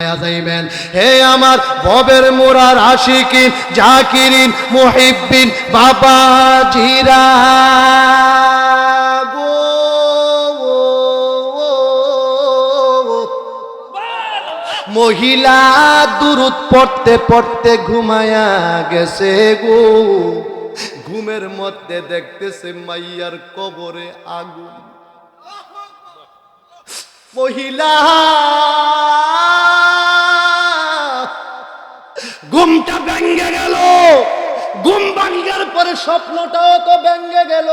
হয়ে যাইবেন। হে আমার ভবের মোরার আশিকিন জাকিরিন মুহিব্বিন বাবাজিরা গো, মহিলা দুরুদ পড়তে পড়তে ঘুমায়া গেছে গো, ঘুমের মধ্যে দেখতেছে মাইয়ার কবরে আগুন। মহিলা ঘুমটা ভেঙে গেল, ঘুম ভাঙ্গার পরে স্বপ্নটাও তো ভেঙে গেল,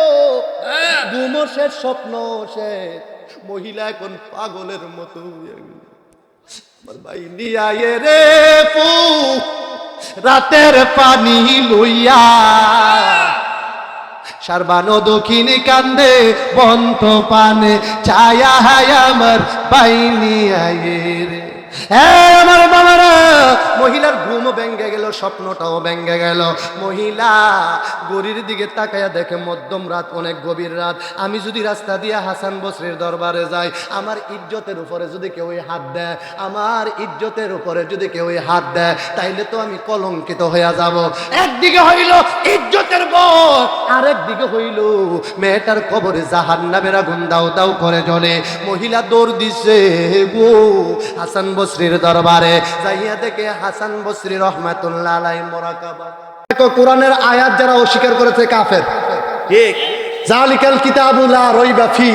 ঘুমও শেষ, স্বপ্ন শেষ। মহিলা এখন পাগলের মতো হয়ে গেল। ভাই নিয়ে রে পু রাতের পানি লইয়া, সারবানো দক্ষিণে কান্দে বন্ধ পানে ছায়া হায় আমার বাইনি আয়ে রে। হ্যাঁ আমার বাবারা, মহিলার ঘুমও ভেঙে গেল, স্বপ্নটাও ভেঙে গেল। মহিলা গড়ির দিকে তাকায়া দেখে মধ্যম রাত, অনেক গভীর রাত। আমি যদি রাস্তা দিয়ে হাসান বসরির দরবারে যাই, আমার ইজ্জতের উপরে যদি কেউ হাত দেয়, আমার ইজ্জতের উপরে যদি কেউ হাত দেয়, তাইলে তো আমি কলঙ্কিত হইয়া যাব। একদিকে হইল ইজ্জতের বর, আরেকদিকে হইল মেয়েটার কবরে জাহান্নামের আগুন দাও দাও করে জ্বলে। মহিলা দৌড় দিছে গো হাসান বসরির দরবারে, যাইয়া দেখে হাসান বসরি রহমাতুল্লাহ আলাইহি মুরাকাবা। কোরআনের আয়াত যারা অস্বীকার করেছে কাফের। ঠিক, জালিকাল কিতাবু লা রাইবা ফি,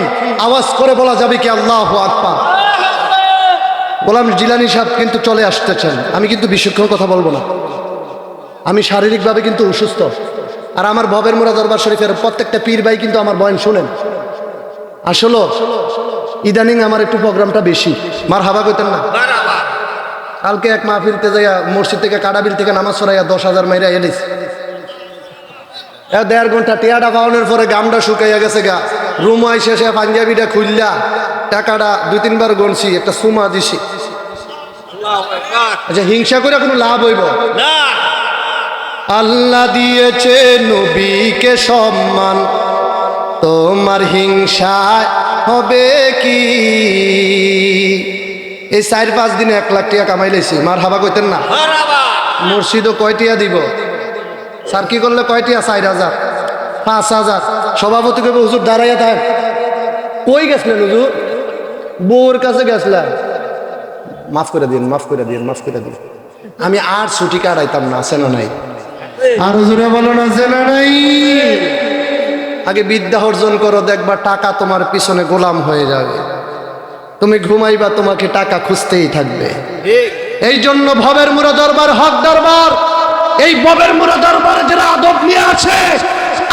আওয়াজ করে বলা যাবে কি আল্লাহু আকবার। গোলাম জিলানী সাহেব কিন্তু চলে আসতেছেন, আমি কিন্তু বিশুদ্ধ কথা বলবো না, আমি শারীরিকভাবে কিন্তু অসুস্থ। আর আমার ভবের মুরা দরবার শরীফের প্রত্যেকটা পীর ভাই কিন্তু আমার বয়ান শুনেন। আসলে ইদানিং আমার একটু প্রোগ্রামটা বেশি, মার হাবা কইতেন না। কালকে এক মাহফিলতে যাইয়া মসজিদ থেকে কাটাবিল থেকে নামাজ পড়াইয়া 10,000 মাইরা এলিস। 1.5 ঘন্টা টিয়াটা পাওয়ানোর পরে গামটা শুকাইয়া গেছে গা, রুম আইসে সে পাঞ্জাবিটা খুললা টাকাটা 2-3 বার গনছি, একটা সুমা দিছি। আচ্ছা হিংসা করে কোনো লাভ হইব না। আল্লাহ দিয়েছে নবীকে সম্মান, তোমার হিংসা হবে কি? এই 4-5 দিনে 1 লাখ টাকা কামাই লাইছি, মার হাবা কইতেন না। মুর্শিদও কয়টিয়া দিব, স্যার কি করলে কয়টিয়া? 4,000 5,000। সভাপতি কইবে হুজুর দাঁড়াইয়া থাক। কই গেছিলেন হুজুর? বউর কাছে গেছিলাম। মাফ করে দিন, মাফ করে দিন, মাফ করে দিন। আমি আর ছুটি কাটাইতাম না, আছে না নাই? আর হুজুরে বলো না, আছে না নাই? আগে বিদ্যা অর্জন করো, দেখবা টাকা তোমার পিছনে গোলাম হয়ে যাবে। তুমি ঘুমাইবা, তোমাকে টাকা খুঁজতেই থাকবে। এই জন্য ভবের মুরা দরবার হক দরবার, এই ভবের মুরা দরবারে যারা আদব নিয়ে আছে,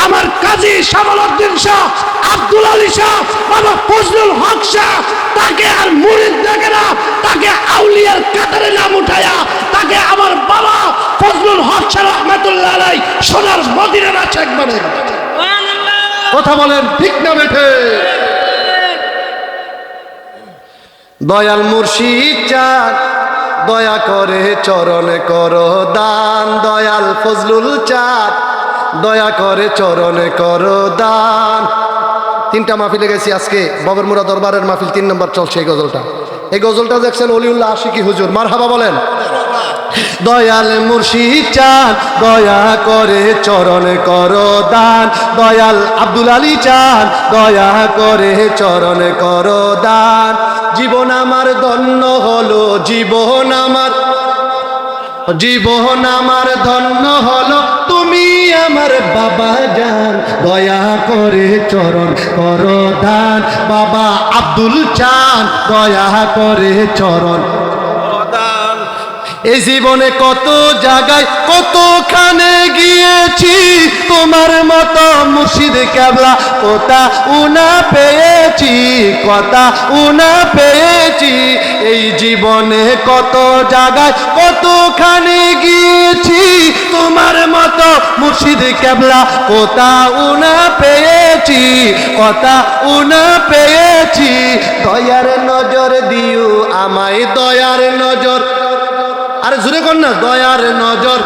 আমার কাজী শামলউদ্দিন শাহ, আব্দুল আলী শাহ, বাবা ফজলুল হক শাহ, তাকে আর মুরিদ দেখে না, তাকে আউলিয়ার কাতারে নাম উঠায়া তাকে আমার বাবা ফজলুল হক শাহ রহমাতুল্লাহ আলাইহি সোনার মদিনার আছে একবারে। কথা বলেন ঠিক না বেঠে? দয়াল মুর্শিদ চাঁদ দয়া করে চরণে করো দান, দয়াল ফজলুল চাঁদ দয়া করে চরণে করো দান। 3টা মাহফিলে গেছি, আজকে ভবের মুরা দরবারের মাহফিল 3 নম্বর চলছে। এই গজলটা দেখছেন অলিউল্লাহ আশিকি হুজুর, মারহাবা বলেন। দয়াল মুর্শিদ চাঁদ দয়া করে চরণে করো দান, দয়াল আব্দুল আলী চাঁদ দয়া করে চরণে করো দান। জীবন আমার ধন্য হলো, জীবন আমার ধন্য হলো, তুমি আমার বাবা জান, দয়া করে চরণ করো দান। বাবা আব্দুল চাঁদ দয়া করে চরণ দান। এই জীবনে কত জায়গায় কতখানে গিয়েছি, তোমার মতো মুর্শিদ কেবলা কথা উনা পেয়েছি, কথা উনা পেয়েছি। এই জীবনে কত জায়গায় কতখানে গিয়েছি, তোমার মতো মুর্শিদ কেবলা কথা উনা পেয়েছি, কথা উনা পেয়েছি। দয়ার নজর দিও আমায়, দয়ার নজর, আরে জোরে কর না, দয়ার নজর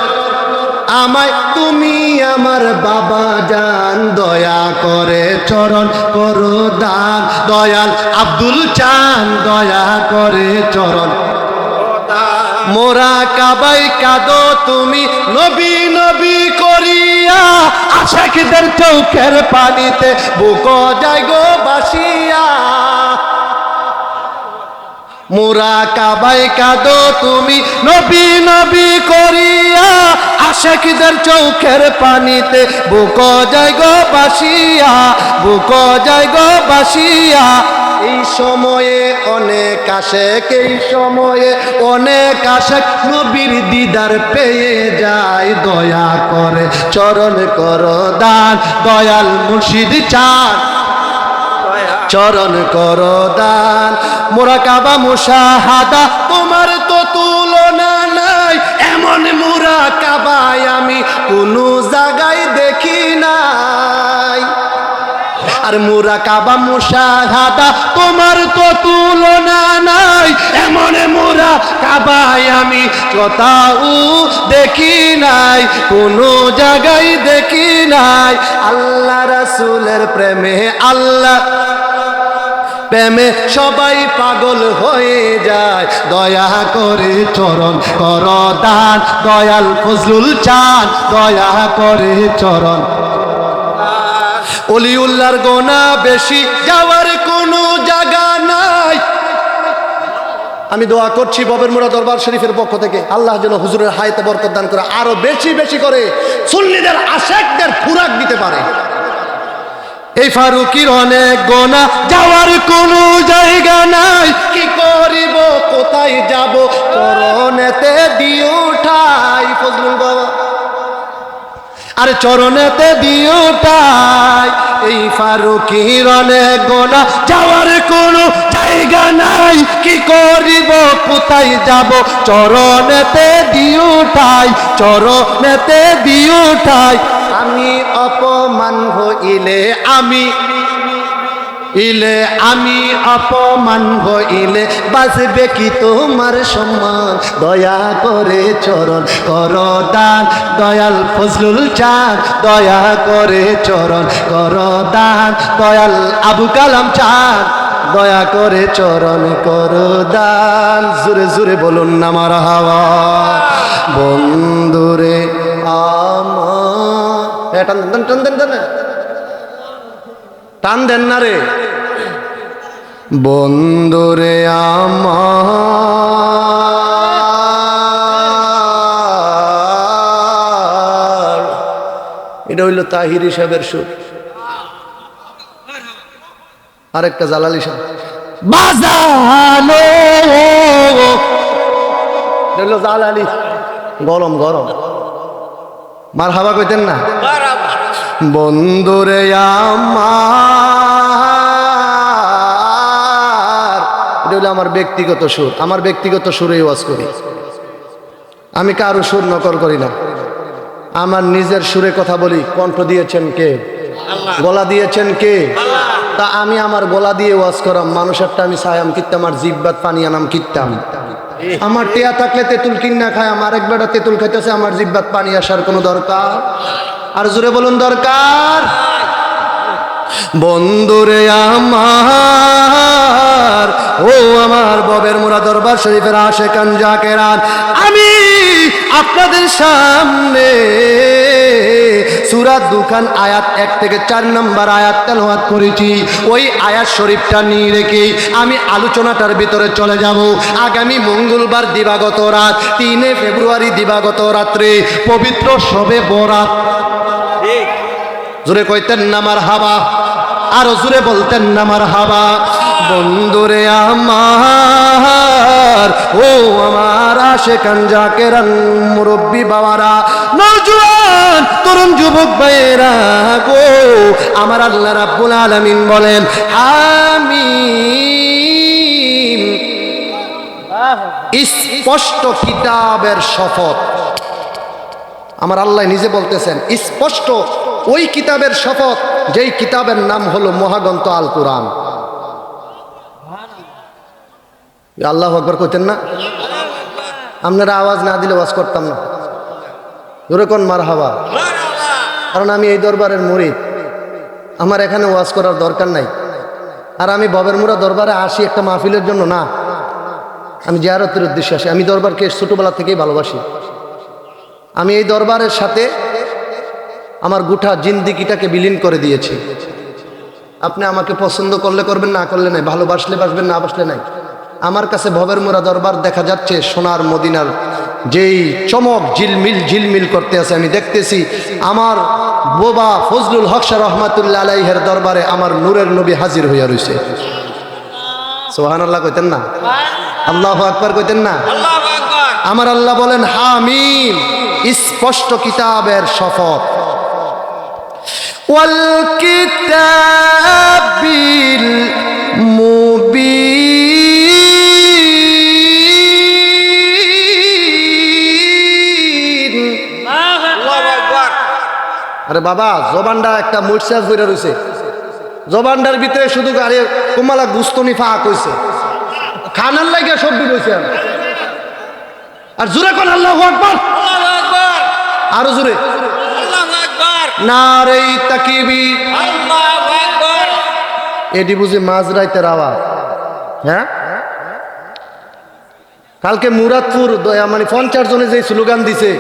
আমায়, তুমি আমার বাবা জান, দয়া করে চরণ করো দান। দয়াল আব্দুল চাঁদ দয়া করে চরণ দান। মোরা কাবাই কাঁদো তুমি নবী নবী করিয়া, আশিকদের চোখের পানিতে বুক যায় গো বাসিয়া। মোরা কাবাই কাঁদো তুমি নবী নবী করিয়া, আশিকদের চোখের পানিতে বুক যায় গো বাসিয়া, বুক যায় গো বাসিয়া। এই সময়ে অনেক আশিক, এই সময়ে অনেক আশিক নবীর দিদার পেয়ে যায়। দয়া করে চরণ করো দান, দয়াল মুর্শিদ চান চরণ করো দান। মুরাকাবা মুশাহাদা তোমার তো তুলনা নাই, এমন মুরাকাবায় আমি কোনো জায়গায় দেখি নাই। আর মুরাকাবা মুশাহাদা তোমার তো তুলনা নাই, এমন মুরাকাবায় আমি কোথাও দেখি নাই, কোনো জায়গায় দেখি নাই। আল্লাহ রাসূলের প্রেমে, আল্লাহ প্রেমে সবাই পাগল হয়ে যায়। দয়া করে চরণ কর দান, দয়াল ফজলুল চান দয়া করে চরণ। অলিউল্লাহর গোনা বেশি, যাওয়ার কোনো জায়গা নাই। আমি দোয়া করছি ববের মুরা দরবার শরীফের পক্ষ থেকে, আল্লাহ যেন হুজুরের হায়াতে বরকত দান করে, আরো বেশি বেশি করে সুন্নিদের আশিকদের খুরাক দিতে পারে। এই ফারুকির অনেক গোনা, যাওয়ার কোনো জায়গা নাই। কি করিব কোথায় যাব, চরণেতে দিও ঠাই। ফজলুল বাবা আর চরণেতে দিও ঠাই। এই ফারুকির অনেক গোনা, যাওয়ার কোনো জায়গা নাই। কি করিব কোথায় যাব, চরণেতে দিও ঠাই, চরণেতে দিও ঠাই। আমি অপমান হইলে, আমি অপমান হইলে বাঁচবে কি তোমার সম্মান। দয়া করে চরণ কর দান, দয়াল ফজলুল চান দয়া করে চরণ কর দান, দয়াল আবু কালাম চান দয়া করে চরণ কর দান। জোরে জোরে বলুন না মারহাবা। বন্ধুরে আমার টান দেন, টান দেন, টান দেন না রে। বন্ধুরে আমার, এটা হইল তাহিরি সাহেবের সুর। আরেকটা জালালি সাহেব বাজানো, হইল জালালি। গরম গরম মারহাবা কইতেন না। বন্ধুরে আমার, এটা হলো আমার ব্যক্তিগত সুর। আমার ব্যক্তিগত সুরে ওয়াজ করি আমি, কারো সুর নকল করি না। আমার নিজের সুরে কথা বলি। কণ্ঠ দিয়েছেন কে? গলা দিয়েছেন কে? তা আমি আমার গলা দিয়ে ওয়াজ করাম। মানুষেরটা আমি চাইম কিত্তাম, আমার জিব্বাত পানি আনাম কিত্তাম। আমার টিয়া থাকলে তেঁতুল কিনা খায়, আমার এক বেটা তেঁতুল খাইতেছে, আমার জিব্বাত পানি আসার কোনো দরকার? আর জোরে বলুন দরকার? বন্ধুরে আমার, ও আমার ববের মুরা দরবার শরীফের আশিকান জাকেরান, আমি আপনাদের সামনে সূরা দুখান আয়াত 1 থেকে 4 নম্বর আয়াত তেলাওয়াত করেছি। ওই আয়াত শরীফটা নিয়ে রেখে আমি আলোচনাটার ভিতরে চলে যাব। আগামী মঙ্গলবার দিবাগত রাত 3 ফেব্রুয়ারি দিবাগত রাত্রে পবিত্র শবে বরাত। জোরে কইতেন না মারহাবা, আরো জোরে বলতেন না মারহাবা। বন্ধুরে আমার, ও আমার আশিকান জাকেরান মুরব্বি বাবারা, নওজোয়ান তরুণ যুবক ভাইয়েরা গো, আমার আল্লাহ রাব্বুল আলামিন বলেন আমিন, স্পষ্ট কিতাবের শপথ। আমার আল্লাহ নিজে বলতেছেন স্পষ্ট ওই কিতাবের শপথ, যেই কিতাবের নাম হলো মহাগ্রন্থ আল কোরআন। আল্লাহু আকবার কইতেন না? আপনারা আওয়াজ না দিলে ওয়াজ করতাম না। জোরে কোন মারহাবা। কারণ আমি এই দরবারের মুরিদ, আমার এখানে ওয়াজ করার দরকার নাই। আর আমি ববের মুরা দরবারে আসি একটা মাহফিলের জন্য না, আমি জিয়ারতের উদ্দেশ্যে আসি। আমি দরবারকে ছোটবেলা থেকেই ভালোবাসি। আমি এই দরবারের সাথে আমার গোটা জিন্দিগিটাকে বিলীন করে দিয়েছি। আপনি আমাকে পছন্দ করলে করবেন, না করলে নাই, ভালোবাসলে বাসবেন, না বাসলে নাই। আমার কাছে ভবের মোরা দরবার দেখা যাচ্ছে সোনার মদিনার যেই চমক ঝিলমিল ঝিলমিল করতে আছে। আমি দেখতেছি আমার বোবা ফজলুল হক শাহ রহমাতুল্লাহ আলাইহির দরবারে আমার নূরের নবী হাজির হইয়া রইছে। সুবহানাল্লাহ কইতেন না? আল্লাহু আকবার কইতেন না? আমার আল্লাহ বলেন হামিম, স্পষ্ট কিতাবের শপথ, ওয়াল কিতাবিল মুবিন। আরে বাবা, জবানটা একটা মুরসাজ হইয়া রইছে। জবানটার ভিতরে শুধু আরে কুমালা গুস্তনি ফাঁক হইছে, খানার লাগে সব হইছে। আর জোরে কোন আল্লাহু আকবার, আরো জোরে নারে তাকবীর, আল্লাহু আকবার। এডি বুঝি মাঝরাইতের আওয়াজ। হ্যাঁ, কালকে মুরাদপুর মানে 50 জনে যে স্লোগান দিছে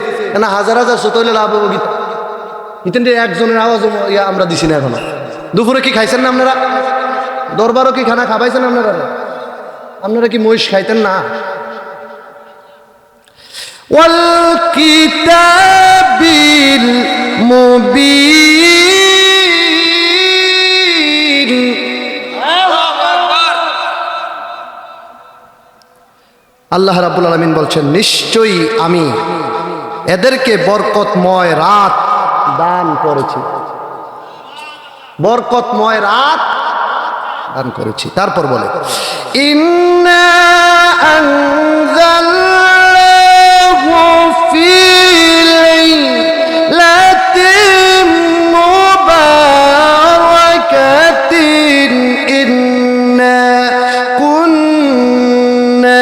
না, হাজার হাজার সতইলে লাভ হবো। ইতেন একজনের আওয়াজ আমরা দিছি না এখনো। দুপুরে কি খাইছেন না আপনারা? দরবারও কি খানা খাবাইছেন আপনারা? আপনারা কি মহিষ খাইতেন না? ওয়াল কিতাবিল মুবিন। আল্লাহ রাব্বুল আলামিন বলছেন, নিশ্চয়ই আমি এদেরকে বরকতময় রাত দান করেছি, বরকতময় রাত দান করেছি। তারপর বলে ইন্না আনজালনাহু ফি লাইলাতিন মুবারাকাতিন ইন্না কুন্না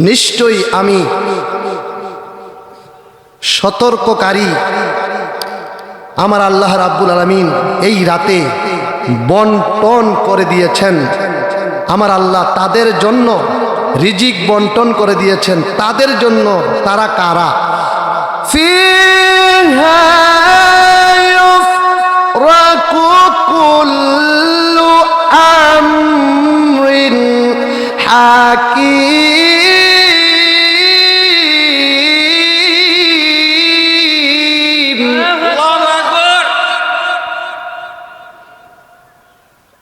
নিশ্চয়ই আমি সতর্ককারী। আমার আল্লাহ রাব্বুল আলামিন এই রাতে বন্টন করে দিয়েছেন। আমার আল্লাহ তাদের জন্য রিজিক বন্টন করে দিয়েছেন। তাদের জন্য তারা কারা? ফিহা ইউফরাকু কুল্লু আমরিন হাকিম।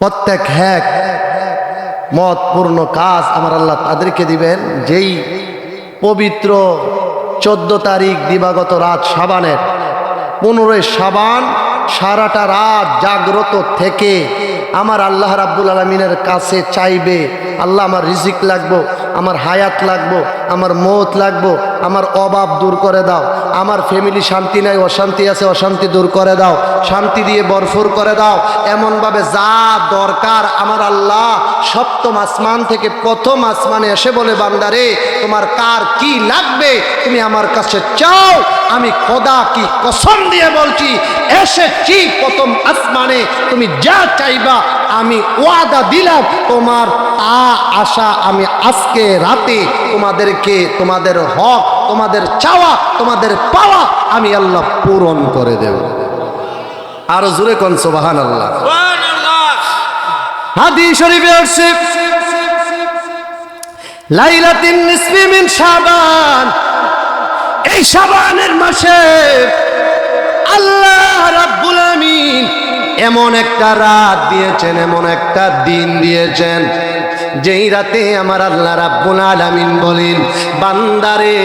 প্রত্যেক হ্যাক মতপূর্ণ কাজ আমার আল্লাহ তাদেরকে দিবেন, যেই পবিত্র 14 তারিখ দিবাগত রাত শাবানের 15 শাবান সারাটা রাত জাগ্রত থেকে আমার আল্লাহ রাব্বুল আলামিনের কাছে চাইবে, আল্লাহ আমার রিজিক লাগবো, আমার হায়াত লাগবো, আমার মৌত লাগবো, আমার অভাব দূর করে দাও, আমার ফ্যামিলি শান্তি নাই, অশান্তি আছে, অশান্তি দূর করে দাও, শান্তি দিয়ে ভরপুর করে দাও। এমনভাবে যা দরকার আমার আল্লাহ সপ্তম আসমান থেকে প্রথম আসমানে এসে বলে, বান্দারে তোমার কার কি লাগবে তুমি আমার কাছে চাও। আমি খোদা কি কসম দিয়ে বলছি, এসেছি প্রথম আসমানে, তুমি যা চাইবা আমি ওয়াদা দিলাম তোমার তা আশা আমি আজকে রাতে তোমাদেরকে, তোমাদের হক, তোমাদের চাওয়া, তোমাদের পাওয়া আমি আল্লাহ পূরণ করে দেব। আর জোরে কোন সুবহানাল্লাহ। হাদিস শরীফে আসছে লাইলাতুন নিসফি মিন শাবান, এই শাবানের মাসে আল্লাহ রাব্বুল আমিন এমন একটা রাত দিয়েছেন, এমন একটা দিন দিয়েছেন, যেই রাতে আমার আল্লাহ রাব্বুল আলামিন বলেন, বান্দারে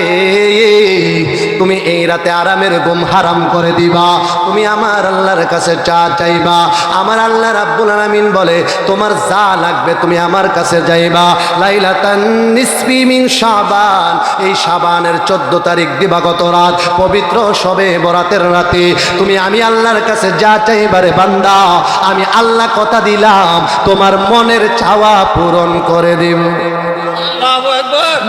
তুমি এই রাতে আরামের ঘুম হারাম করে দিবা, তুমি আমার আল্লাহর কাছে চা চাইবা। আমার আল্লাহ রাব্বুল আলামিন বলে, তোমার যা লাগবে তুমি আমার কাছে যাইবা। লাইলাতান নিসফি মিন শাবান, এই শাবানের 14 তারিখ দিবাগত রাত, পবিত্র শবে বরাতের রাতে তুমি আমি আল্লাহর কাছে যা চাইবারে বান্দা, আমি আল্লাহ কথা দিলাম তোমার মনের চাওয়া পূরণ করে দেব।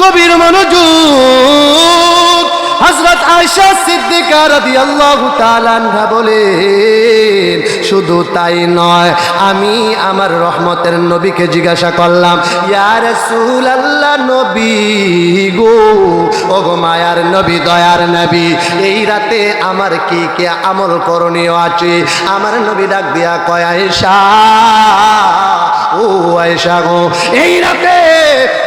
গভীর মনোযোগ, হযরত আয়েশা সিদ্দিকা রাদিয়াল্লাহু তাআলা আনহা বলেন, শুধু তাই নয়, আমি আমার রহমতের নবীকে জিজ্ঞাসা করলাম, ইয়া রাসূলুল্লাহ, নবী গো, ওগো মায়ার নবী, দয়ার নবী, এই রাতে আমার কি কি আমল করণীয় আছে? আমার নবী ডাক দিয়া কয়, আয়েশা, ও আয়েশা গো, এই রাতে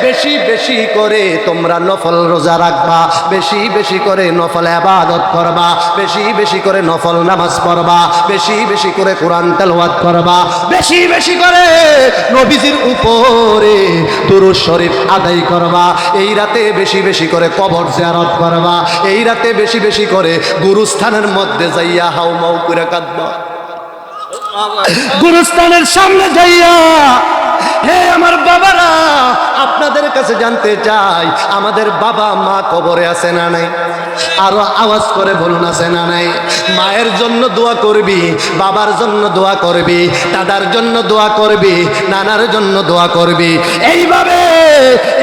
বেশি বেশি করে তোমরা নফল রোজা রাখবা, বেশি বেশি করে নফল ইবাদত করবা, বেশি বেশি করে নফল নামাজ পড়বা, বেশি বেশি করে কোরআন তেলাওয়াত করবা, বেশি বেশি করে নবীজির উপরে দুরূদ শরীফ আদায় করবা, এই রাতে বেশি বেশি করে কবর জিয়ারত করবা, এই রাতে বেশি বেশি করে গুরুস্থানের মধ্যে যাইয়া হাউমাউ করে কাঁদবা, গুরুস্থানের সামনে যাইয়া। হে আমার বাবারা, আপনাদের কাছে জানতে চাই, আমাদের বাবা মা কবরে আছে না নাই? আরো আওয়াজ করে বলুন, আছে না নাই? মায়ের জন্য দোয়া করবি, বাবার জন্য দোয়া করবি, দাদার জন্য দোয়া করবি, নানার জন্য দোয়া করবি। এইভাবে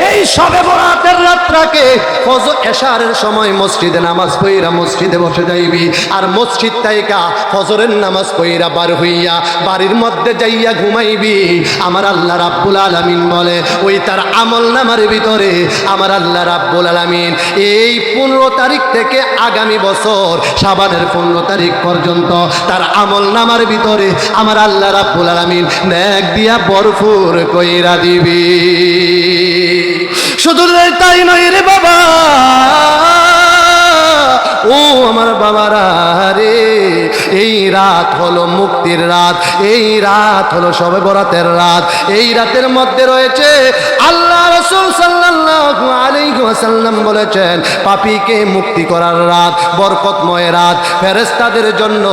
এই শবে বরাতের রাতটাকে ফজর এশারের সময় মসজিদে নামাজ পড়িরা মসজিদে বসে যাইবি, আর মসজিদ তাইকা ফজরের নামাজ পড়িরা বার হইয়া বাড়ির মধ্যে যাইয়া ঘুমাইবি। আমার আল্লাহ রাব্বুল আলামিন বলে, ওই তার আমল নামার ভিতরে আমার আল্লাহ রাব্বুল আলামিন এই 15 তারিখ থেকে আগামী বছর শাবানের 15 তারিখ পর্যন্ত তার আমল নামার ভিতরে আমার আল্লাহ রাব্বুল আলামিন নেক দিয়া ভরপুর কইরা দিবি। শুধু তাই নয় রে বাবা, ও আমার বাবারা রে, এই রাত হলো মুক্তির রাত, এই রাত হলো শবে বরাতের রাত। এই রাতের মধ্যে রয়েছে, আল্লাহ রাসূল সাল্লাল্লাহু আলাইহি ওয়াসাল্লাম বলেছেন, পাপীকে মুক্তি করার রাত, বরকতময় রাত। ফেরেশতাদের জন্য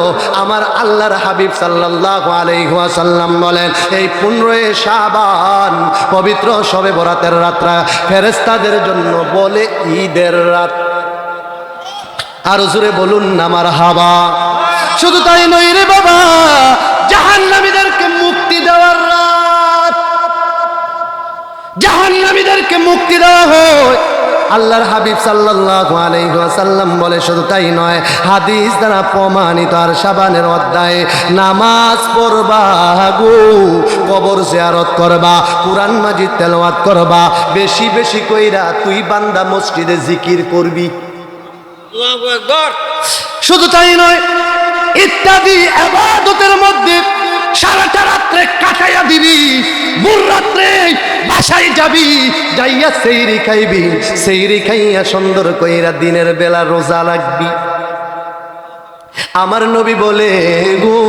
আমার আল্লাহর হাবিব সাল্লাল্লাহু আলাইহি ওয়াসাল্লাম বলেন, এই 15 শাবান পবিত্র শবে বরাতের রাতটা ফেরেশতাদের জন্য বলে ঈদের রাত। আর জোরে বলুন না মারহাবা। শুধু তাই নয় রে বাবা, জাহান্নামীদেরকে মুক্তি দেওয়ার রাত, জাহান্নামীদেরকে মুক্তি দেওয়া হয়। আল্লাহর হাবিব সাল্লাল্লাহু আলাইহি ওয়াসাল্লাম বলে, শুধু তাই নয়, হাদিস দ্বারা প্রমাণিত, আর শাবানের অধ্যায়ে নামাজ পড়বা গো, কবর জিয়ারত করবা, কুরআন মাজিদ তেলাওয়াত করবা, বেশি বেশি কইরা তুই বান্দা মসজিদে জিকির করবি। শুধু তাই নয়, ইত্যাদি ইবাদতের মধ্যে সারাটা রাত্রে কাটাইয়া দিবি, ভোর রাত্রে বাসায় যাবি, যাইয়া সেইরি খাইবি, সেইরি খাইয়া সুন্দর কইরা দিনের বেলা রোজা রাখবি। আমার নবী বলে গো,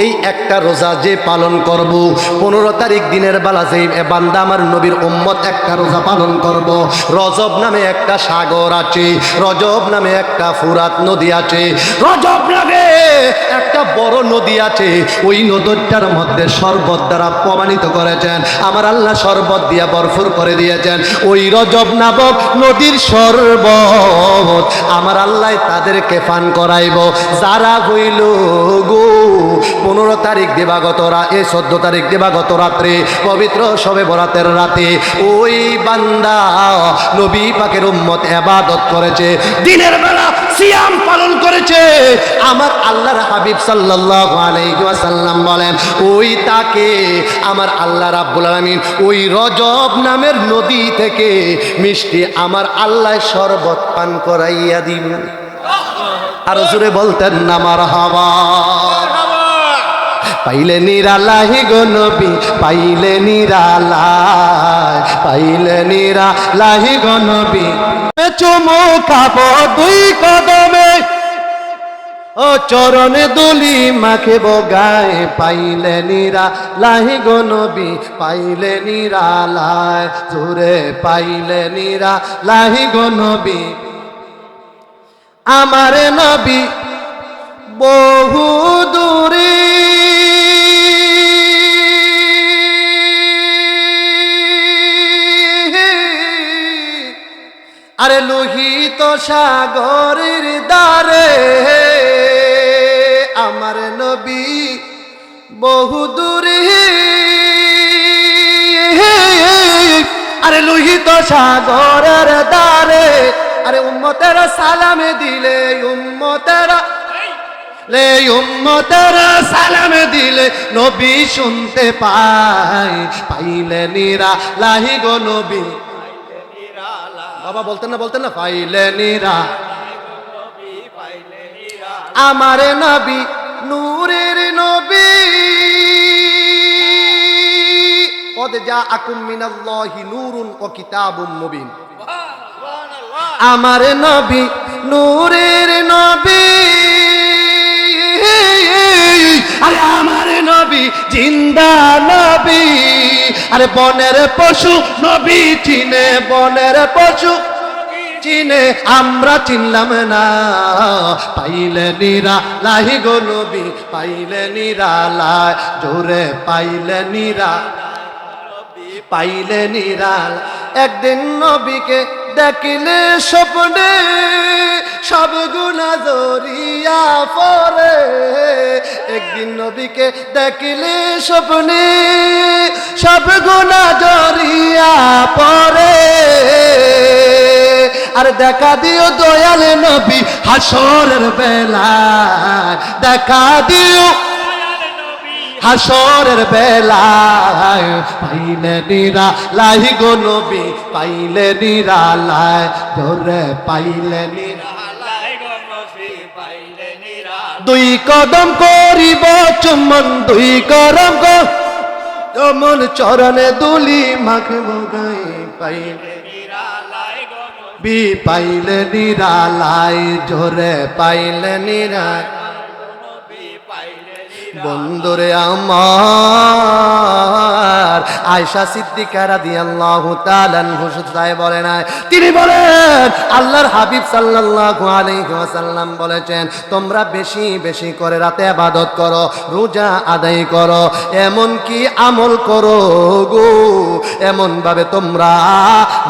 এই একটা রোজা যে পালন করব, 15 তারিখ দিনের বেলা যে বান্দা আমার নবীর উম্মত একটা রোজা পালন করব, রজব নামে একটা সাগর আছে, রজব নামে একটা ফুরাত নদী আছে, রজব নামে একটা বড় নদী আছে, ওই নদীটার মধ্যে শরবত দ্বারা প্রমাণিত করেছেন আমার আল্লাহ, শরবত দিয়া ভরপুর করে দিয়েছেন। ওই রজব নামক নদীর শরবত আমার আল্লাহ তাদেরকে পান করাইব যারা হইল গো 15 তারিখ দিবাগত 14 তারিখ দিবাগত রাত্রে পবিত্র শবে বরাতের রাতে ওই বান্দা নবী পাকের উম্মত ইবাদত করেছে, দিনের বেলা সিয়াম পালন করেছে। আমার আল্লাহর হাবিব সাল্লাল্লাহু আলাইহি ওয়াসাল্লাম বলেন, ওই তাকে আমার আল্লাহ রাব্বুল আলামিন ওই রজব নামের নদী থেকে মিষ্টি আমার আল্লাহ শরবত পান করাইয়া দিবেন। আর জোরে বলতেন না মারহাবা। পাইলে নিরালাহি গো নবী, পাইলে নিরালাই, পাইলে নিরালাহি গো নবী, চুমু খাবো 2 কদমে, ও চরণে দুলি মাখিব গায়ে, পাইলে নিরালাহি গো নবী, পাইলে নিরালাই, জোরে পাইলে নিরালাহি গো নবী, আমার নবী বহু দূরে, আরে লোহিত সাগরের দ্বারে আমার নবী বহু দূরে, আরে লোহিত সাগরের দ্বারে, আরে উম্মত উম্মতেরা সালাম দিলে উম্মতেরা উম্মতেরা সালাম দিলে নবী শুনতে পায়, পাইলে নিরা লাহি গো নবী। বাবা বলতেন না পাইলে নিরা, আমার নবী নূরের নবী। কদ জাআকুম মিনাল্লাহি নূরুন ওয়া কিতাবুম মুবিন। আমার নবী নূরের নবী, আরে আমার নবী জিন্দা নবী। আরে বনের পশু নবী চিনে, বনের পশু চিনে, আমরা চিনলাম না। পাইলে নিরা লাহি গো নবী, পাইলে নিরা লাই জোরে, পাইলে নিরা, পাইলে নিরা। একদিন নবীকে দেখিলে স্বপ্নে সব গুনাহ জড়িয়া পড়ে। একদিন নবীকে দেখিলে স্বপ্নে সব গুনাহ জড়িয়া পড়ে। আর দেখা দিও দয়াল নবী হাসরের বেলায়, দেখা দিও হাসরের বেলায়। পাইলে নিরা লাহি গো নবী, পাইলে নিরা লাই ধরে, পাইলে নিরা দুই কদম করিব চুম্বন, দুই করম গো চুম্বন, চরণে দুলি মাখব গায়ে। পাইলে বি, পাইলে নিরা লাই জোরে, পাইলে নিরা। বন্ধুরে আমার আয়েশা সিদ্দিকা রাদিয়াল্লাহু তাআলা আনহা বলে নাই, তিনি বলেন আল্লাহর হাবিব সাল্লাল্লাহু আলাইহি ওয়াসাল্লাম বলেছেন, তোমরা বেশি বেশি করে রাতে ইবাদত করো, রোজা আদায় করো, এমন কি আমল করো গো, এমন ভাবে তোমরা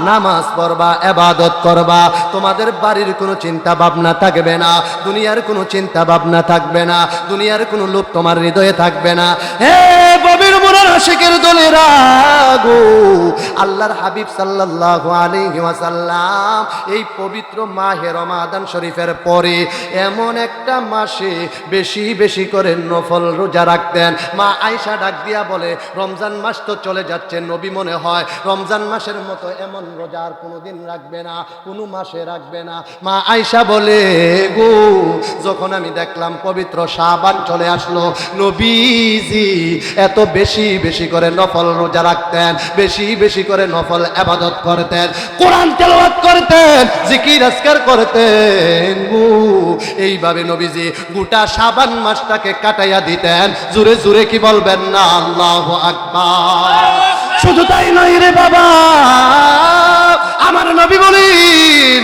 নামাজ পড়বা, ইবাদত করবা, তোমাদের বাড়ির কোনো চিন্তা ভাবনা থাকবে না, দুনিয়ার কোনো চিন্তা ভাবনা থাকবে না, দুনিয়ার কোনো লোভ তোমার হৃদয়ে থাকবে না। হে গভীর মনের আশিকের দলেরা গো, আল্লাহর হাবিব সাল্লাল্লাহু আলাইহি ওয়াসাল্লাম এই পবিত্র মাহে রমাদান শরীফের পরে এমন একটা মাসে বেশি বেশি করে নফল রোজা রাখতেন। মা আয়েশা ডাক দিয়া বলে, রমজান মাস তো চলে যাচ্ছে, নবী মনে হয় রমজান মাসের মতো এমন রোজা আর কোনোদিন রাখবে না, কোনো মাসে রাখবে না। মা আয়েশা বলে গো, যখন আমি দেখলাম পবিত্র শাবান চলে আসলো, নবীজি এত বেশি বেশি করে নফল রোজা রাখতেন, বেশি বেশি করে নফল ইবাদত করতেন, কোরআন তেলাওয়াত করতেন, জিকির আজকার করতেন। এইভাবে নবীজি গোটা শাবান মাসটাকে কাটাইয়া দিতেন। জোরে জোরে কি বলবেন না আল্লাহু আকবার। শুধু তাই নয় রে বাবা, আমার নবী বলেন,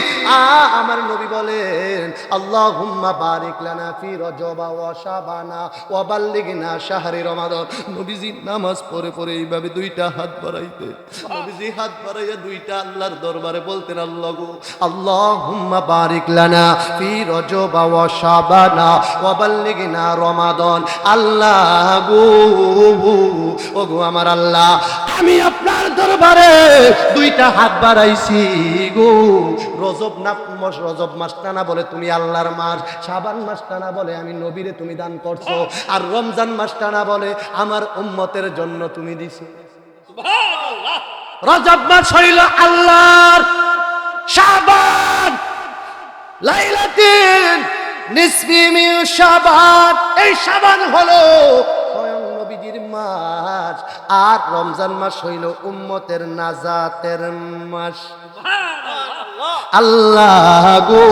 আমার নবী বলেন, আল্লাহুম্মা বারিক লানা ফি রজবা ওয়া শাবানা ওয়া বাল্লিগনা শাহরি রমাদান। নবীজি নামাজ পড়ে পড়ে এইভাবে দুইটা হাত বাড়াইতে, নবীজি হাত বাড়াইয়া দুইটা আল্লাহর দরবারে বলতেন, আল্লাহ গো, আল্লাহুম্মা বারিক লানা ফি রজবা ওয়া শাবানা ওয়া বাল্লিগনা রমাদান। আল্লাহ গো, ও গো আমার আল্লাহ, আমি আপনার দরবারে দুইটা হাত বাড়াইছি গো। রজব মাসটা না বলে তুমি আল্লাহর মাস, শাবান মাসটা না বলে আমি নবীরে তুমি দান করছো, আর রমজান মাসটা না বলে আমার উম্মতের জন্য তুমি দিছো। সুবহানাল্লাহ। রজব মাস হইল আল্লাহর, শাবান লাইলাতুন নিসফি মিন শাবান, এই শাবান হলো স্বয়ং নবীজির মাস, আর রমজান মাস হইল উম্মতের নাজাতের মাস। আল্লাহ গো,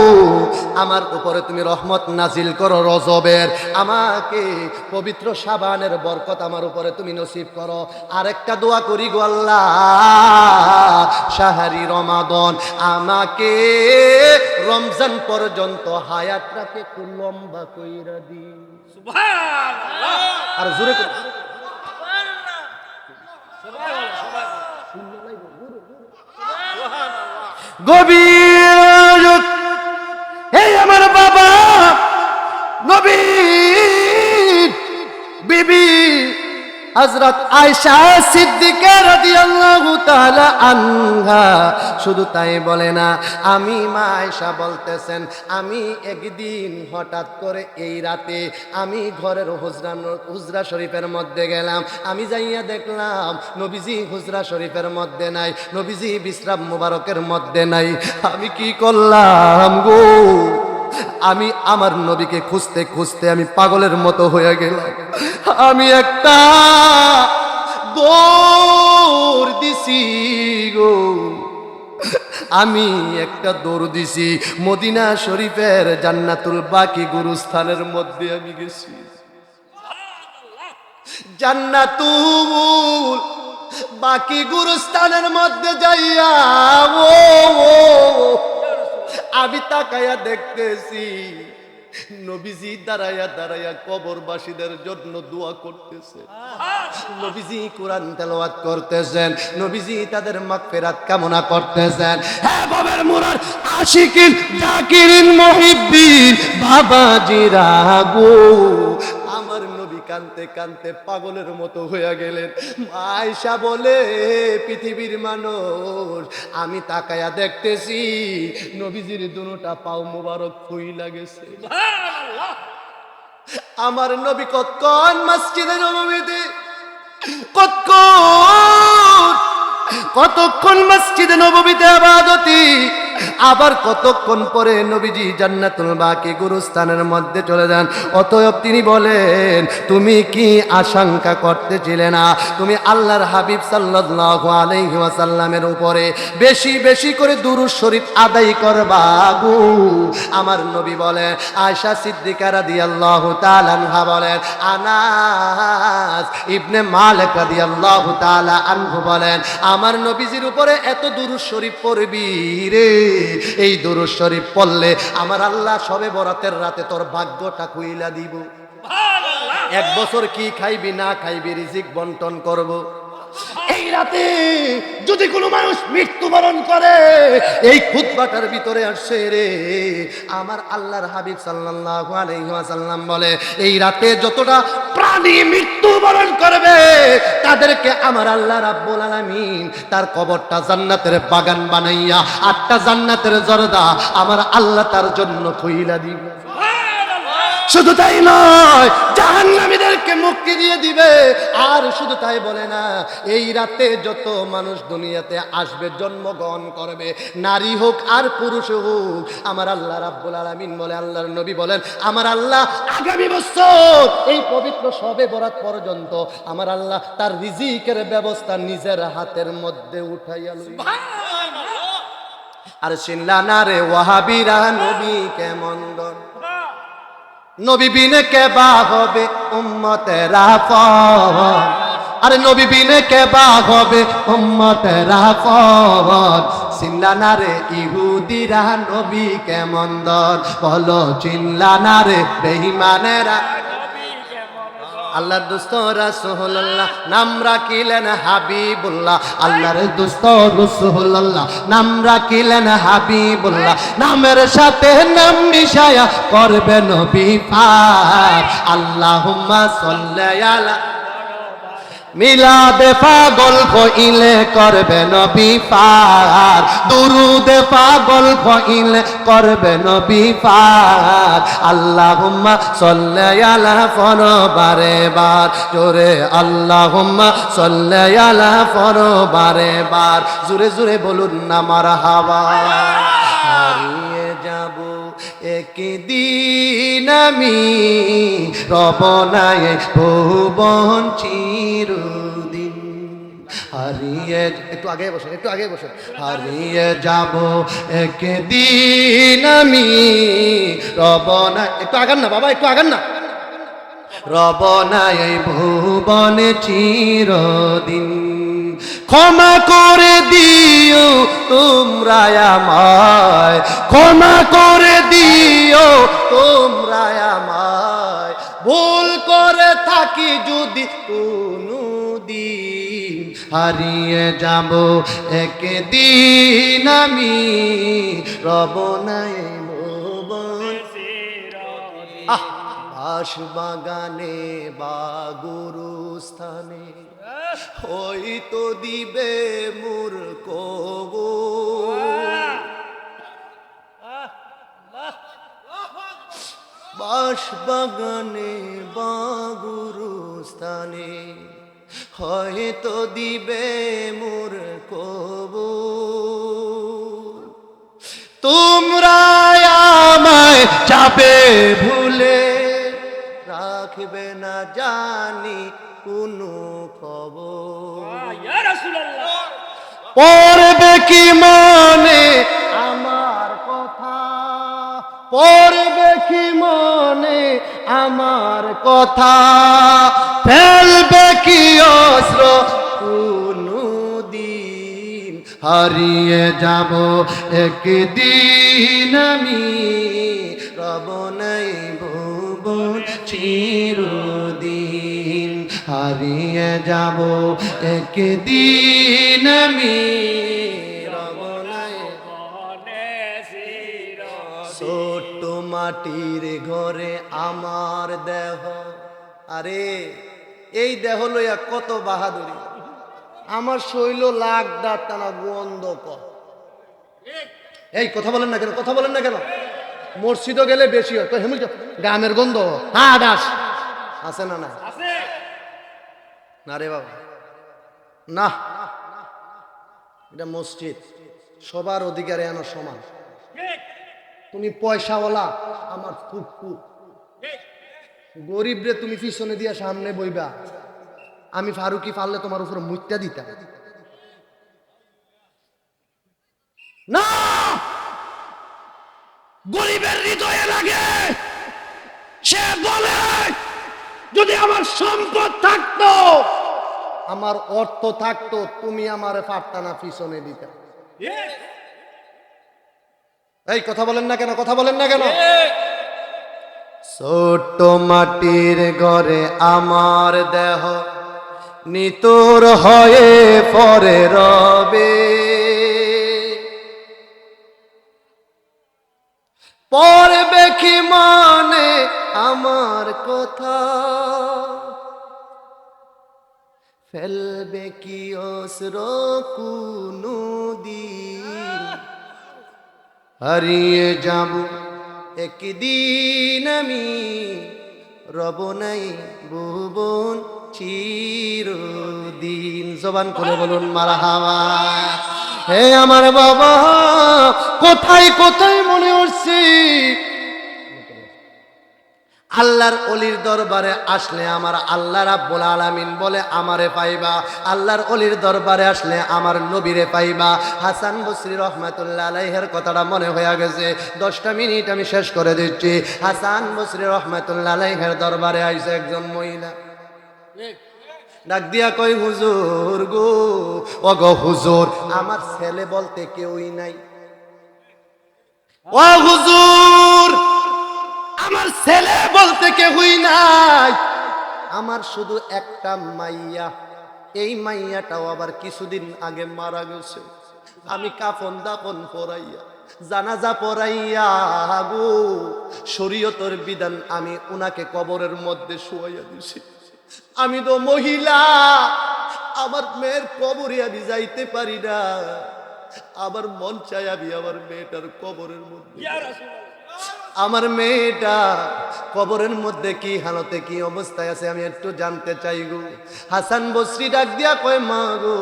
আমার উপরে তুমি রহমত নাজিল করো রজবের, আমাকে পবিত্র শাবানের বরকত আমার উপরে তুমি নসিব করো। আরেকটা দোয়া করি গো আল্লাহ, শাহরি রমাদান, আমাকে রমজান পর্যন্ত হায়াতটাকে একটু লম্বা কইরা দি। সুবহানাল্লাহ। আর জোরে করে সুবহানাল্লাহ, গভীর এই আমার বাবা নবী বিবি হযরত আয়েশা সিদ্দিকা রাদিয়াল্লাহু তাআলা আনহা শুধু তাই বলে না, আমি মা আয়েশা বলতেছেন, আমি একদিন হঠাৎ করে এই রাতে আমি ঘরের হুজরা শরীফের মধ্যে গেলাম। আমি যাইয়া দেখলাম নবীজি হুজরা শরীফের মধ্যে নাই, নবীজি বিশ্রাম মুবারকের মধ্যে নাই। আমি কি করলাম গো, আমি আমার নবীকে খুঁজতে খুঁজতে আমি পাগলের মতো হয়ে গেলাম। আমি একটা দৌড় দিছি গো, আমি একটা দৌড় দিছি মদিনা শরীফের জান্নাতুল বাকি গুরুস্থানের মধ্যে আমি গেছি। জান্নাতুল বাকি গুরুস্থানের মধ্যে যাইয়া আমি তাকায়া দেখতেছি নবীজি দাঁড়াইয়া দাঁড়াইয়া কবরবাসীদের জন্য দোয়া করতেছে, নবীজি কোরআন তেলাওয়াত করতেছেন, নবীজি তাদের মাগফিরাত কামনা করতেছেন। হ্যাঁ বাবার মুরাদ আশিকিন জাকিরিন মুহিব্বিন বাবাজিরা গো, আমার নবী কানতে কানতে পাগলের মতো হয়ে গেলেন। আয়েশা বলে, পৃথিবীর মানুষ, আমি তাকায়া দেখতেছি নবীজির দুটা পাও মোবারক ফুইলা গেছে। আমার নবী কতক্ষণ মসজিদে নববীতে, কতক্ষণ মসজিদে নববীতে ইবাদতি, আবার কতক্ষণ পরে নবীজি জান্নাতুল বাকি গুরুস্থানের মধ্যে চলে যান। অতএব তিনি বলেন, তুমি কি আশঙ্কা করতেছিলে না তুমি আল্লাহর হাবিব সাল্লাল্লাহু আলাইহি ওয়াসাল্লামের উপরে বেশি বেশি করে দুরূদ শরীফ আদায় করবা গো। আমার নবী বলেন, আয়েশা সিদ্দিকা রাদিয়াল্লাহু তাআলা আনহা বলেন, আনাস ইবনে মালিক রাদিয়াল্লাহু তাআলা আনহু বলেন, আমার নবীজির উপরে এত দুরূদ শরীফ পড়বি রে, এই দুরূদ শরীফ পড়লে আমার আল্লাহ শবে বরাতের রাতে তোর ভাগ্যটা খুইলা দিব। এক বছর কি খাইবি না খাইবি রিজিক বন্টন করব। এই রাতে যদি কোনো মানুষ মৃত্যুবরণ করে, এই খুতবাটার ভিতরে আসছে রে, আমার আল্লাহর হাবিব সাল্লাল্লাহু আলাইহি ওয়াসাল্লাম বলে, এই রাতে যতটা প্রাণী মৃত্যুবরণ করবে তাদেরকে আমার আল্লাহ রাব্বুল আলামিন তার কবরটা জান্নাতের বাগান বানাইয়া 8টা জান্নাতের জর্দা আমার আল্লাহ তার জন্য খুইলা দিবে। শুধু তাই নয়, জাহান্নামীদেরকে মুক্তি দিয়ে দিবে। আর শুধু তাই বলে না, এই রাতে যত মানুষ দুনিয়াতে আসবে, জন্মগ্রহণ করবে, নারী হোক আর পুরুষ হোক, আমার আল্লাহ রাব্বুল আলামিন বলে, আল্লাহর নবী বলেন, আমার আল্লাহ আগামী বছর এই পবিত্র শবে বরাত পর্যন্ত আমার আল্লাহ তার রিজিকের ব্যবস্থা নিজের হাতের মধ্যে উঠাইয়া লইবে। আর চিনলা না রে ওয়াহাবিরা নবী কেমন দন, নবী বিনে কে বা হবে উম্মতের আফন, আরে নবী বিনে কে বা হবে উম্মতের আফন। চিনলা না রে ইহুদিরা নবী কেমন দন, বলো চিনলা না রে বেঈমানেরা। আল্লাহর দোস্ত রাসূলুল্লাহ নাম রাখিলেন হাবিবুল্লাহ, আল্লাহর দোস্ত রাসূলুল্লাহ নাম রাখিলেন হাবিবুল্লাহ, নামের সাথে নাম মিশায়া করবে নবী পাক। আল্লাহুম্মা সাল্লি আলা মিলাদে পাগল কইলে করবে নবী পাক, দুরুদে পাগল কইলে করবে নবী পাক। আল্লাহুম্মা সাল্লি আলা বারে বার, জোরে আল্লাহুম্মা সাল্লি আলা বারে বার, জোরে জোরে বলুন না মারহাবা। হারিয়ে যাব একদিন আমি, রব নাই ভুবন চিরদিন। হারিয়ে, একটু আগে বসেন, একটু আগে বসেন। হারিয়ে যাব একদিন আমি, রব নাই, একটু আগান না বাবা, একটু আগান না। রব নাই ভুবনে চিরদিন, ক্ষমা করে দিও তোমরা আমায়, ক্ষমা করে দিও তোমরা আমায়, ভুল করে থাকি যদি কোনদিন। হারিয়ে যাব একদিন আমি, রব নাই ভুবন। বাগানে বা গুরুস্থানে হয়তো দিবে মোর কবর। বাগানে বা গুরুস্থানে হয়তো দিবে মোর কবর। তোমরা আমায় চাপে ভুলে রাখবে না জানি কোনো খবর। পড়বে কি মনে আমার কথা, পড়বে কি মনে আমার কথা, ফেলবে কি অস্ত্র কোনো দিন। হারিয়ে যাব একদিন আমি, রব নাই ভুবন চিরদিন। হারিয়ে যাব একদিন আমি, রব নাই। ছোট্ট মাটির ঘরে আমার দেহ, আরে এই দেহ লইয়া কত বাহাদুরি। আমার শৈল লাখ দাঁত টানা গন্ধ কর। এই কথা বলেন না কেন, কথা বলেন না কেন? মসজিদও গেলে বেশি হয় তো হেমুল গ্রামের গন্ধ। হ্যাঁ দাস আছে না? না না রে বাবা, না, এটা মসজিদ, সবার অধিকারে আনা সমান। তুমি পয়সাওয়ালা, আমার ফুকু গরিব রে তুমি পিছনে দিয়া সামনে বইবা, আমি ফারুকি পারলে তোমার উপরে মুইত্যা দিতাম না। গরিবের হৃদয়ে লাগে, সে বলে যদি আমার সম্পদ থাকতো, আমার অর্থ থাকতো, তুমি আমারে পারতা না পিছনে দিতে। এই কথা বলেন না কেন, কথা বলেন না কেন? ছোট্ট মাটির ঘরে আমার দেহ নিতর হয়ে পরে রবে, পড়বে কি মনে আমার কথা, ফেলবে কি অস্ত্র কোনো দিন। হারিয়ে যাব একদিন আমি, রব নাই ভুবন চিরদিন। জবান করে বলুন মারহাবা। হে আমার বাবা, কোথায় কোথায় মনে হচ্ছে আল্লাহর অলির দরবারে আসলে আমার আল্লাহ রাব্বুল আলামিন বলে আমারে পাইবা, আল্লাহর অলির দরবারে আসলে আমার নবীরে পাইবা। হাসান বসরি রহমাতুল্লাহ আলাইহির কথাটা মনে হয়ে গেছে, 10টা মিনিট আমি শেষ করে দিচ্ছি। হাসান বসরি রহমাতুল্লাহ আলাইহির দরবারে আইছে একজন মহিলা, ডাক দিয়া কই হুজুর গো, ও গো হুজুর, আমার ছেলে বলতে কেউই নাই। ও হুজুর, আমার ছেলে বলতে কেউই নাই, আমার শুধু একটা মাইয়া, এই মাইয়াটাও আবার কিছুদিন আগে মারা গেছে। আমি কাফন দাফন পরাইয়া, জানাজা পরাইয়া গো, শরীয়তের বিধান আমি উনাকে কবরের মধ্যে শুয়াইয়া দিছি। আমি তো মহিলা, আমার মেয়ের কবরে আমি যাইতে পারি না, আমার মন চাই আমি আমার মেয়েটার কবরের মধ্যে। আমার মেয়েটা কবরের মধ্যে কি হালতে, কি অবস্থায় আছে আমি একটু জানতে চাই গো। হাসান বসরি ডাক দিয়া কয় মা গো,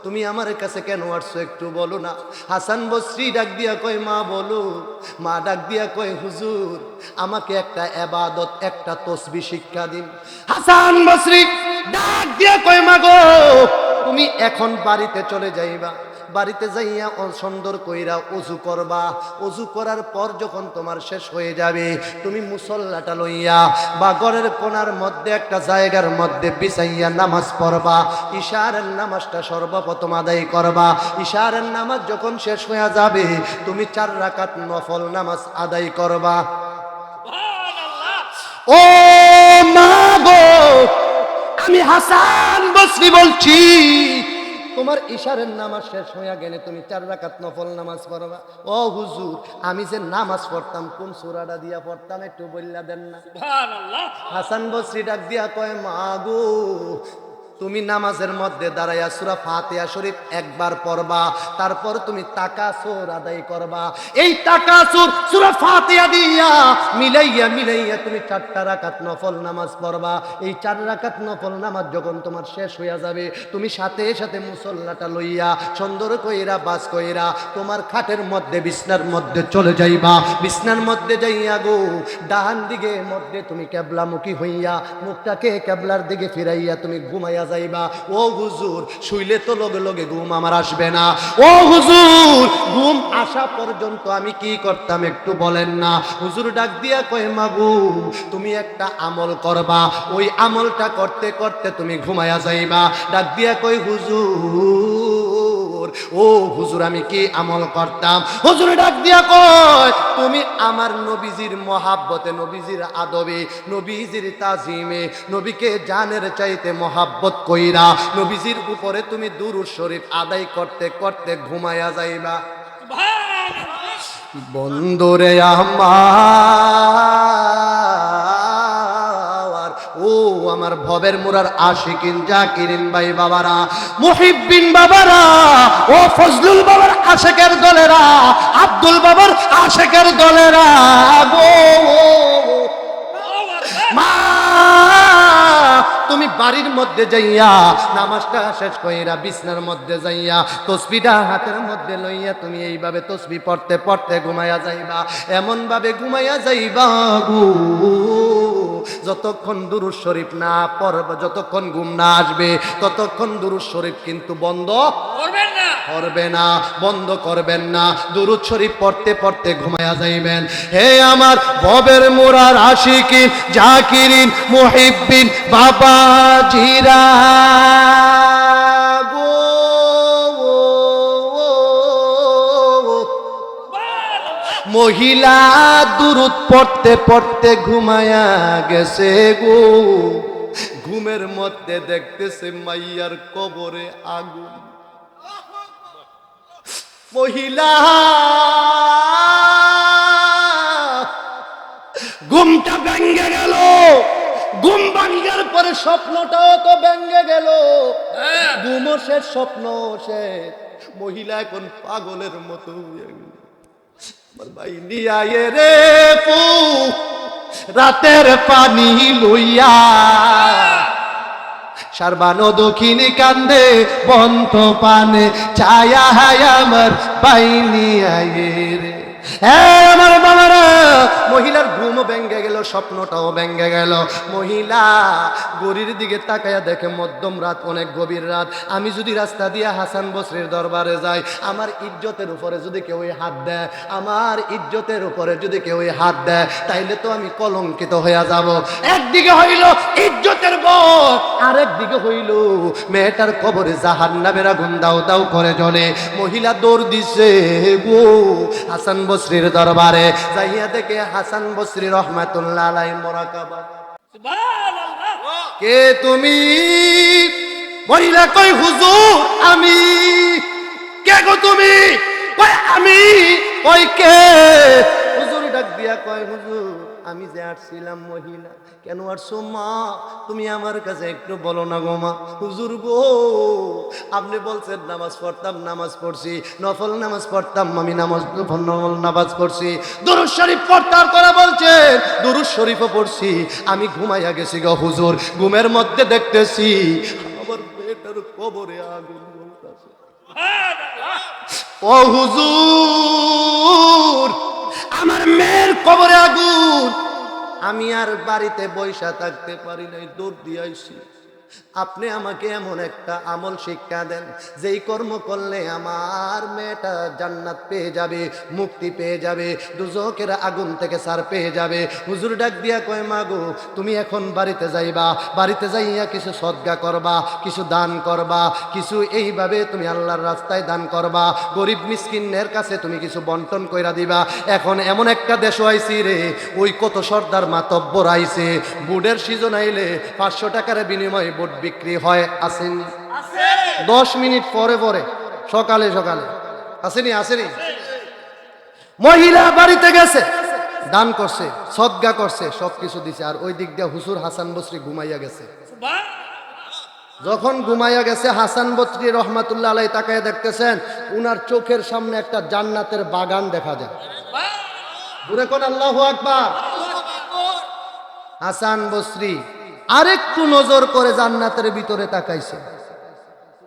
তুমি আমার কাছে কেন আসছো একটু বলো না। হাসান বসরি ডাক দিয়া কয় মা বলো। মা ডাক দিয়া কয় হুজুর, আমাকে একটা ইবাদত, একটা তাসবিহ শিক্ষা দিন। হাসান বসরি ডাক দিয়া কয় মা গো, তুমি এখন বাড়িতে চলে যাইবা, বাড়িতে যাইয়া সুন্দর কইরা ওযু করবা, ওযু করার পর যখন তোমার শেষ হয়ে যাবে, তুমি মুসল্লাটা লইয়া বা ঘরের কোণার মধ্যে একটা জায়গার মধ্যে বিছাইয়া নামাজ পড়বা। ইশারের নামাজটা সর্বপ্রথম আদায় করবা। ইশারের নামাজ যখন শেষ হয়ে যাবে, তুমি 4 রাকাত নফল নামাজ আদায় করবা। ও মা গো, আমি হাসান বসরি বলছি, তোমার ইশারের নামাজ শেষ হইয়া গেলে তুমি 4 রাকাত নফল নামাজ পড়বা। ও হুজুর, আমি যে নামাজ পড়তাম কোন সূরাটা দিয়া পড়তাম একটু বললা দেন না। সুবহানাল্লাহ। হাসান বসরি ডাক দিয়া কয়, মা গো, তুমি নামাজের মধ্যে দাঁড়াইয়া সূরা ফাতিহা শরীফ একবার পড়বা, তারপর তুমি তাকাসুর আদায় করবা। এই তাকাসুর সূরা ফাতিহা দিয়া মিলাইয়া তুমি 4টা রাকাত নফল নামাজ পড়বা। এই 4 রাকাত নফল নামাজ যখন তোমার শেষ হইয়া যাবে, তুমি সাথে সাথে মুসল্লাটা লইয়া সুন্দর কইরা বাস কইরা তোমার খাটের মধ্যে বিছনার মধ্যে চলে যাইবা। বিছনার মধ্যে যাইয়া গো ডান দিকে মধ্যে তুমি কিবলামুখী হইয়া মুখটাকে কিবলার দিকে ফিরাইয়া তুমি ঘুমাইয়া যাইবা। ও হুজুর, শুইলে তো লগে লগে ঘুম আমার আসবে না। ও হুজুর, ঘুম আসা পর্যন্ত আমি কি করতাম একটু বলেন না। হুজুর ডাক দিয়া কয়, মাগো তুমি একটা আমল করবা, ওই আমলটা করতে করতে তুমি ঘুমাইয়া যাইবা। ডাক দিয়া কয়, হুজুর, ও হুজুর আমি কি আমল করতাম? হুজুর ডাক দিয়া কয়, তুমি আমার নবীজির মহাব্বতে, নবীজির আদবে, নবীজির তাজিমে, নবীকে জানের চাইতে মহাব্বত কইরা নবীজির উপরে তুমি দুরূদ শরীফ আদায় করতে করতে ঘুমায়া যাইবা। বন্দরে আমার, ও আমার ভবের মুরার আশিকিন জাকিরিন ভাই বাবারা, মুহিব্বিন বাবারা, ও ফজলুল বাবার আশেকের দলেরা, আব্দুল বাবার আশেকের দলেরা গো, মা তুমি বাড়ির মধ্যে যাইয়া নামাজটা শেষ কইরা বিছনার মধ্যে যাইয়া তসবিহটা হাতের মধ্যে লইয়া তুমি এইভাবে তসবিহ পড়তে পড়তে ঘুমাইয়া যাইবা। এমন ভাবে ঘুমাইয়া যাইবা গো, যতক্ষণ দুরূদ শরীফ না পড়বে, যতক্ষণ ঘুম না আসবে ততক্ষণ দুরূদ শরীফ কিন্তু বন্ধ করবেন না, বন্ধ করবেন না। দুরূদ শরীফ পড়তে পড়তে ঘুমায়া যাইবেন। হে আমার ভবের মুরার আশিকিন জাকিরিন মুহিব্বিন বাবাজিরা গো, মহিলা দুরূদ পড়তে পড়তে ঘুমায়া গেছে গো। ঘুমের মধ্যে দেখতেছে মাইয়ার কবরে আগুন। মহিলা ঘুমটা ভেঙে গেল, ঘুম ভাঙ্গার পরে স্বপ্নটাও তো ভেঙে গেল, ঘুমও শেষ, স্বপ্ন শেষ। মহিলা এখন পাগলের মতো হয়ে গেল। ভাই নিয়ে রে পু রাতের পানি লইয়া, সারবানো দক্ষিণে কান্দে বন্ত পানে, ছায়া হায় আমার পাইনি আয়ে রে। আমার বাবারা, মহিলার ঘুমও ভেঙে গেল, স্বপ্নটাও ভেঙে গেল। মহিলা গড়ির দিকে তাকায়া দেখে মধ্যম রাত, অনেক গভীর রাত। আমি যদি রাস্তা দিয়ে হাসান বসরির দরবারে যাই, আমার ইজ্জতের উপরে যদি কেউ হাত দেয়, আমার ইজ্জতের উপরে যদি কেউ হাত দেয়, তাইলে তো আমি কলঙ্কিত হইয়া যাব। একদিকে হইল ইজ্জতের বর, আরেকদিকে হইল মেয়েটার কবরে জাহান্নামের আগুন দাও দাও করে জ্বলে। মহিলা দৌড় দিছে গো হাসান বসরির দরবারে। যাইয়া দেখে হাসান বসরি রহমাতুল্লাহ আলাইহি মুরাকাবা। সুবহানাল্লাহ। কে তুমি? মহিলা কই, হুজুর আমি। কে গো তুমি? কই আমি। কই কে? হুজুর ডাক দিয়া কয়, হুজুর আমি যে আসছিলাম। মহিলা, কেন আসছো মা? তুমি আমার কাছে একটু বলো না গো মা। হুজুর গো, আপনি বলছেন নামাজ পড়তাম, নামাজ পড়ছি, নফল নামাজ পড়তাম, আমি নফল নামাজ পড়ছি, দুরূদ শরীফ পড়তার করে বলছেন, দুরূদ শরীফও পড়ছি। আমি ঘুমাইয়া গেছি গো হুজুর, ঘুমের মধ্যে দেখতেছি আমার পেটের কবরে আগুন জ্বলতেছে। ও হুজুর, আমার মেয়ের কবরে আগুন। আমি আর বাড়িতে বইসা থাকতে পারি নাই, দৌড় দিয়ে আইছি। আপনি আমাকে এমন একটা আমল শিক্ষা দেন, যেই কর্ম করলে আমার মেয়েটা জান্নাত পেয়ে যাবে, মুক্তি পেয়ে যাবে, দুজকের আগুন থেকে ছাড় পেয়ে যাবে। হুজুর ডাক দিয়া কয়, মা গো তুমি এখন বাড়িতে যাইবা, বাড়িতে যাইয়া কিছু সদকা করবা, কিছু দান করবা, কিছু এইভাবে তুমি আল্লাহর রাস্তায় দান করবা, গরিব মিসকিনের কাছে তুমি কিছু বন্টন কইরা দিবা। এখন এমন একটা দেশ আইছি রে, ওই কত সর্দার মাতব্বর আইছে, বুটের সিজন আইলে 500 টাকার বিনিময়ে বুট বিক্রি হয়, আসেনি? 10 মিনিট পরে পরে সকালে সকালে আসেনি আসেনি মহিলা বাড়িতে গেছে, দান করছে, সদগা করছে, সবকিছু দিছে, আর ওই দিক দিয়ে হুজুর হাসান বসরি ঘুমাইয়া গেছে। যখন ঘুমাইয়া গেছে হাসান বসরি রহমাতুল্লাহ আলাইহি তাকায় দেখতেছেন উনার চোখের সামনে একটা জান্নাতের বাগান দেখা যায়। জোরে কোন আল্লাহু আকবার। হাসান বসরি আরেকটু নজর করে জান্নাতের ভিতরে তাকাইছে,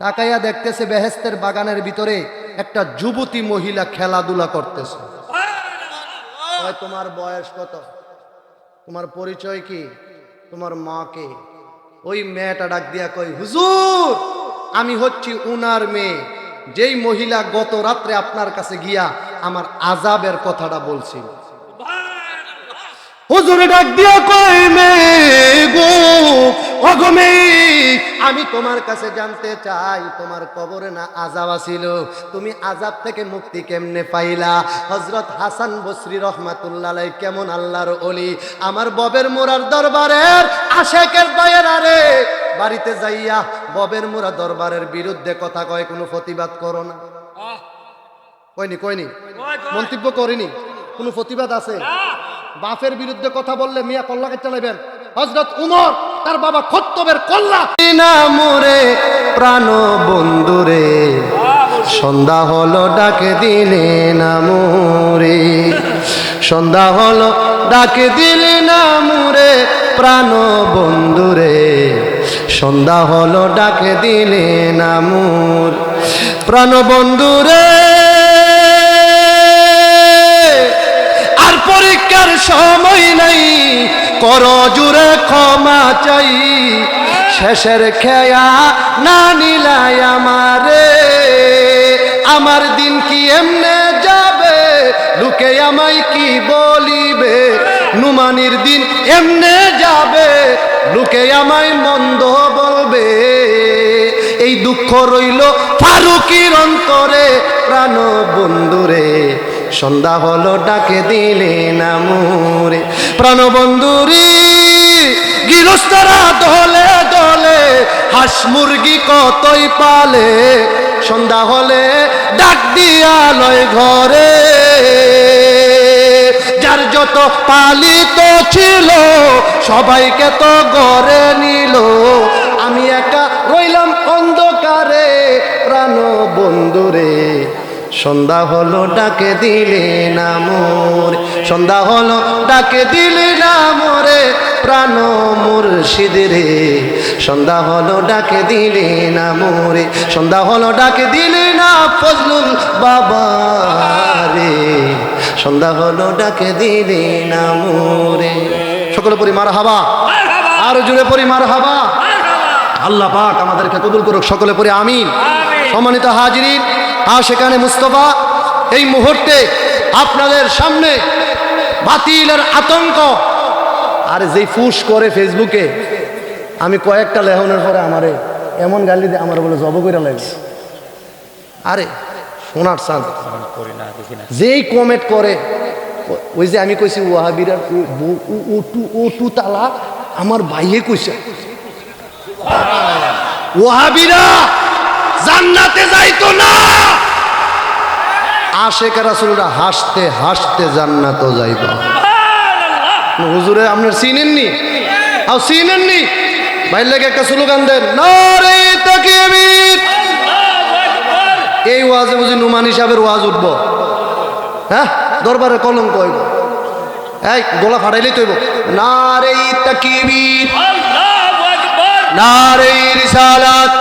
তাকাইয়া দেখতেছে বেহেশতের বাগানের ভিতরে একটা যুবতী মহিলা খেলাধুলা করতেছে। কয়, তোমার বয়স কত, তোমার পরিচয় কি, তোমার মা কে? ওই মেয়েটা ডাক দিয়া কয়, হুজুর আমি হচ্ছি উনার মেয়ে, যেই মহিলা গত রাত্রে আপনার কাছে গিয়া আমার আযাবের কথাটা বলছিল। হুজুর ডাক দিয়া কয়, মেয়ে গো, ওগো মেয়ে, আমি তোমার কাছে জানতে চাই তোমার কবরে না আযাব ছিল, তুমি আযাব থেকে মুক্তি কেমনে পাইলা? হযরত হাসান বসরি রহমাতুল্লাহ আলাইহি কেমন আল্লাহর ওলি, আমার ববের মোরার দরবারের আশেকের দয়েরা রে, বাড়িতে যাইয়া ববের মোরা দরবারের বিরুদ্ধে কথা কয়, কোনো প্রতিবাদ করো না। কয়নি কয়নি মন্তব্য করিনি, কোনো প্রতিবাদ আছে? বাপের বিরুদ্ধে কথা বললে মিয়া কল্লাকে চালাইবেন। হযরত উমর তার বাবা খত্তবের কল্লা নামরে প্রাণ বন্ধুরে, সন্ধ্যা হলো ডাকে দিলে নামরে, সন্ধ্যা হলো ডাকে দিলে নামরে প্রাণ বন্ধুরে, সন্ধ্যা হলো ডাকে দিলে নামুর প্রাণ বন্ধুরে। আর পরীক্ষার সময় নাই, কর জুড়ে ক্ষমা চাই, শেষের খেয়া না নিলাই আমারে, আমার দিন কি এমনে যাবে, লোকে আমায় কি বলিবে, নুমানির দিন এমনে যাবে, লোকে আমায় মন্দ বলবে, এই দুঃখ রইল ফারুকির অন্তরে প্রাণ বন্ধুরে, সন্ধ্যা হলো ডাকে দিলে নামুরে প্রাণ বন্ধুরে। গৃহস্থরা দলে দলে হাঁস মুরগি কতই পালে, সন্ধ্যা হলে ডাক দিয়া লয় ঘরে, যার যত পালিত ছিল সবাইকে তো গড়ে নিল, আমি একা রইলাম অন্ধকারে প্রাণ বন্ধুরে, সন্ধ্যা হলো ডাকে দিলে নামরে, সন্ধ্যা হলো ডাকে দিলে নামরে প্রাণ মুর্শিদ রে, সন্ধ্যা হলো ডাকে দিলে নামরে, সন্ধ্যা হলো ডাকে দিলে না ফজলুল বাবা রে, সন্ধ্যা হলো ডাকে দিলে নামরে। সকলে পরি মারহাবা, আর জুড়ে পরি মারহাবা। আল্লাহ পাক আমাদেরকে কবুল করুক, সকলে পরি আমিন। সম্মানিত হাজিরিন, সেখানে মুস্তফা এই মুহূর্তে আপনাদের সামনে বাতিলের আতঙ্ক, আর যেই ফুস করে ফেসবুকে, আমি কয়েকটা লেখনের পরে আমারে এমন গালি দিয়ে আমার বলে জব করে লাগে, আরে শোনার চান যেই কমেন্ট করে, ওই যে আমি কইছি ওয়াহাবিরা ও টু তালা আমার ভাইয়ে কইছে, ওয়াহাবিরা জান্নাতে যাইতো না, আশেক রাসূলরা হাসতে হাসতে জান্নাতও যাইবা। হুজুরে আপনার চিনেননি, আর চিনেননি ভাই লেগে একটা স্লোগান দেন, নারে তাকবীর। এই ওয়াজে বুঝি নুমান হিসাবের ওয়াজ উঠবো? হ্যাঁ, দরবারে কলঙ্ক হইব, এই গলা ফাটাইলেই তৈব, নারে তাকবীর, নারে রিসালাত,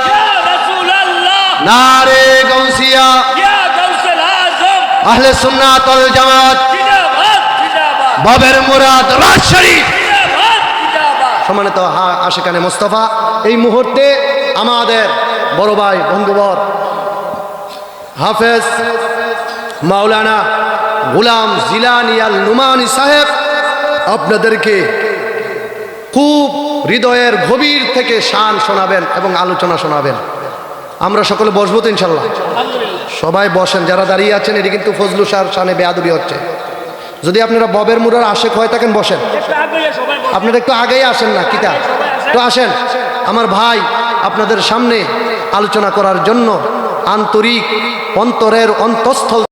নারে গাউসিয়া, আহলে সুন্নাত ওয়াল জামাত, বাবের মুরাদ রাজশাহী। সম্মানিত আশিকানে মুস্তাফা, এই মুহূর্তে আমাদের বড় ভাই বন্ধুবর হাফেজ মাওলানা গুলাম জিলানী আল নুমানী সাহেব আপনাদেরকে খুব হৃদয়ের গভীর থেকে শান শোনাবেন এবং আলোচনা শোনাবেন। আমরা সকলে বসবো তো ইনশাল্লাহ? সবাই বসেন, যারা দাঁড়িয়ে আছেন, এটি কিন্তু ফজলু শাহর শানে বেয়াদবি হচ্ছে। যদি আপনারা ববের মুরার আশেক হয়ে থাকেন বসেন, আপনারা একটু আগেই আসেন না কিতা, তো আসেন। আমার ভাই আপনাদের সামনে আলোচনা করার জন্য আন্তরিক অন্তরের অন্তঃস্থল